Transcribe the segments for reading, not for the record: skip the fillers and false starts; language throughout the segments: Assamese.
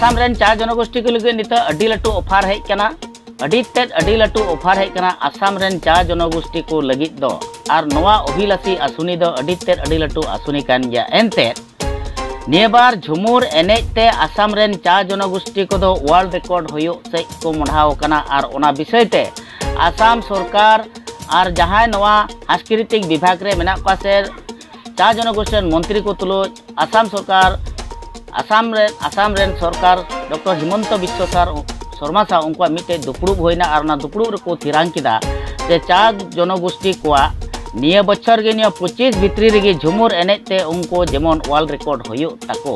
आसाम रेन चा जनगोष्ठी को लगे नित अडी लटू ऑफर है कना अडी लटू ऑफर है कना आसाम रेन चा जनगोष्ठी को लगी दो आर नवा अभिलाषी आसुनी दो अडी लटू आसुनी कान गया एनते नियबार झुमुर एनेते आसाम रेन चा जनगोष्ठी को दो वर्ल्ड रिकॉर्ड होयो से को मुढ़ाव कना आर ओना विषय ते आसाम सरकार आर जहां नवा सांस्कृतिक विभाग रे मेना पासे चा जनगोष्ठी मंत्री को तुलो आसाम सरकार आसाम रेन सरकार डॉक्टर हिमंत बिश्व शर्मा सा उनका मिटे दुपड़ूब होना और दुपड़ूब को थिरांग किदा जे चा जनगोष्ठी को निया बछर गे निया 25 भित्री रे झुमुर एनेते उनको जेमन वर्ल्ड रिकॉर्ड होयो ताको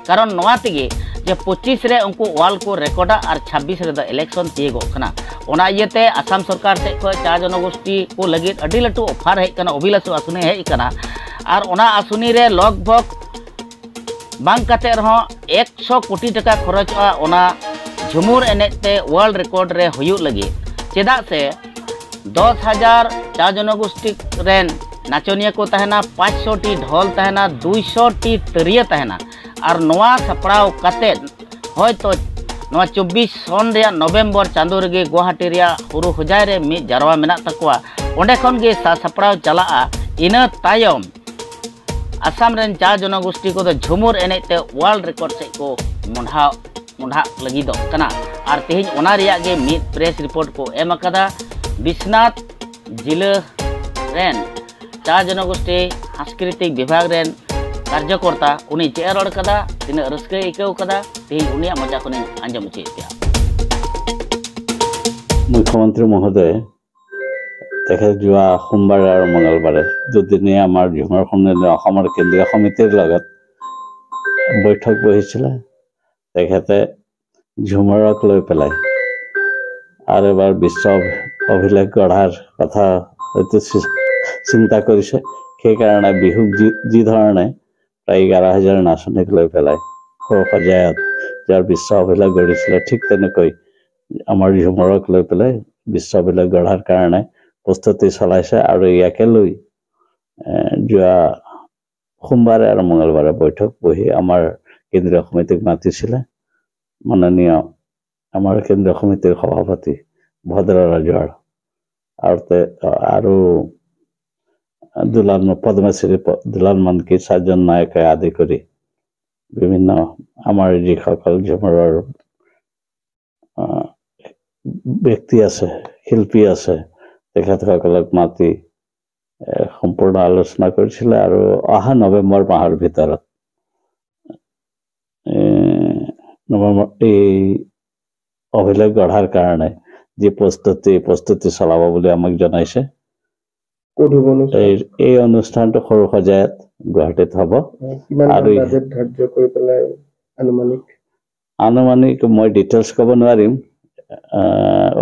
कारण नवा तेगे जे 25 रे उनको वर्ल्ड को रिकॉर्डा और 26 रे द इलेक्शन तिगो खना ओना इयते आसाम सरकार से को चा जनगोष्ठी को लगे अडी लटू ऑफर है कना अभिलाषी आसुनी है कना और ओना आसुनी रे लगभग बांग काते रहो 100 कोटी टका खरचआ ओना झुमुर एनेते वर्ल्ड रिकॉर्ड रे हुयु लगी चेदा से 10,000 चा जनगोष्ठी रेन नाचनिया को तहना 500 टी ढोल तहना 200 टी तरिया तहना और नवा सपड़ाव काते होयतो नवा 24 सन रे नवंबर चांदो रे गुवाहाटी रे हुरु हुजाय रे मी जारवा मेना तकवा ओंडे खन गे सपड़ाव चलाआ इना तायम आसाम रेन चा जनगोष्ठी को झुमुर एनेते वर्ल्ड रिकॉर्ड से को मुंढा लगी दो कना और तेज ओना रिया गे मिद प्रेस रिपोर्ट को एम अकादा विश्वनाथ जिला रेन चा जनगोष्ठी सांस्कृतिक विभाग रेन कार्यकर्ता उनी चे रड़ कदा तीन रस्के इकव कदा तेज उनिया मजा को आंजम उचित मुख्यमंत्री महोदय तेखे जुआ सोमबार और मंगलबारे दुदिने आमार झुमुर सन्मिलन केंद्रीय समितिर लगत बैठक बहिছিলে तेखेते झुमुरक लै पेलाय और एबार विश्व अभिलेख गढ़ार कथा हयतो चिंता करिছে সেই কাৰণে বিহুক যি ধৰণে প্ৰায় 11,000 নাচনীক লৈ পেলাই সজায়ত যাৰ বিশ্ব অভিলেখ গঢ়িছিলে ঠিক তেনেকৈ আমাৰ ঝুমুৰক লৈ পেলাই বিশ্ব অভিলেখ গঢ়াৰ কাৰণে প্ৰস্তুতি চলাইছে আৰু ইয়াকে লৈ যোৱা সোমবাৰে আৰু মঙ্গলবাৰে বৈঠক বহি আমাৰ কেন্দ্ৰীয় সমিতিক মাতিছিলে মাননীয় আমাৰ কেন্দ্ৰীয় সমিতিৰ সভাপতি ভদ্ৰ ৰাজৱাৰ আৰু দুলাল পদ্মশ্ৰী দুলাল মানকি 7 জন নায়কে আদি কৰি বিভিন্ন আমাৰ যিসকল ঝুমুৰৰ ব্যক্তি আছে শিল্পী আছে তেখেতসকলক মাতি সম্পূৰ্ণ আলোচনা কৰিছিল আৰু অহা নৱেম্বৰ মাহৰ ভিতৰত এই অভিলেখ গঢ়াৰ কাৰণে যি প্ৰস্তুতি চলাব বুলি আমাক জনাইছে এই অনুষ্ঠানটো সৰু সজায়ত গুৱাহাটীত হ'ব আৰু বাজেট ধাৰ্য কৰি পেলাই আনুমানিক মই ডিটেইলছ ক'ব নোৱাৰিম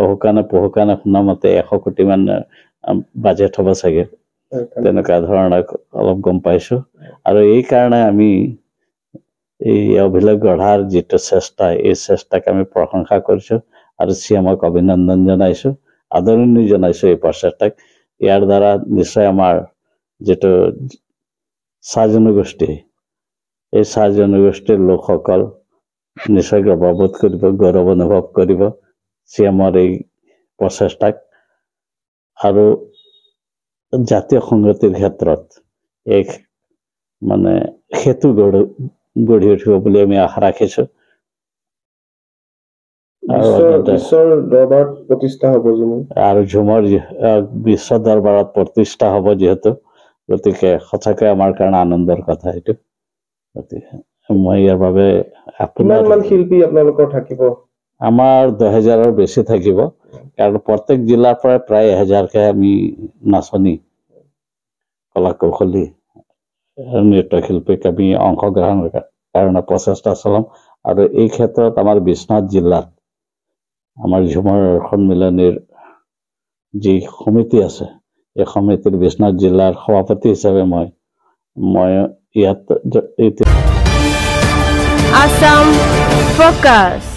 অহুকানে শুনা মতে 100 কোটি মান বাজেট হ'ব চাগে তেনেকুৱা ধৰণৰ অলপ গম পাইছো আৰু এই কাৰণে আমি এই অভিলেখ গঢ়াৰ যিটো চেষ্টা এই চেষ্টাক আমি প্ৰশংসা কৰিছো আৰু সিএমক অভিনন্দন জনাইছো আদৰণি জনাইছো এই প্ৰচেষ্টাক ইয়াৰ দ্বাৰা নিশ্চয় আমাৰ যেটো चा जनगोष्ठी এই चा जनगोष्ठीৰ লোকসকল নিশ্চয় গৰ্ববোধ কৰিব গৌৰৱ অনুভৱ কৰিব সিএমৰ এই প্ৰচেষ্টাক আৰু জাতীয় সংগীতৰ ক্ষেত্ৰত এক মানে হেতু গঢ়ি উঠিব বুলি আমি আশা ৰাখিছো বিশ্বৰ দৰবাৰত প্ৰতিষ্ঠা হ'ব আৰু ঝুমুৰ বিশ্ব দৰবাৰত প্ৰতিষ্ঠা হ'ব যেহেতু গতিকে সঁচাকৈ আমাৰ কাৰণে আনন্দৰ কথা এইটো গতিকে মই ইয়াৰ বাবে কিমান শিল্পী আপোনালোকৰ থাকিব আমাৰ 10,000ৰ বেছি থাকিব কাৰণ প্ৰত্যেক জিলাৰ পৰা প্ৰায় 1000 কে আমি নাচনী কলা কৌশলী নৃত্য শিল্পীক আমি অংশগ্ৰহণৰ কাৰণে প্ৰচেষ্টা চলাম আৰু এই ক্ষেত্ৰত আমাৰ বিশ্বনাথ জিলাত আমাৰ ঝুমুৰ সন্মিলনৰ যি সমিতি আছে এই সমিতিৰ বিশ্বনাথ জিলাৰ সভাপতি হিচাপে মই ইয়াত Assam Focus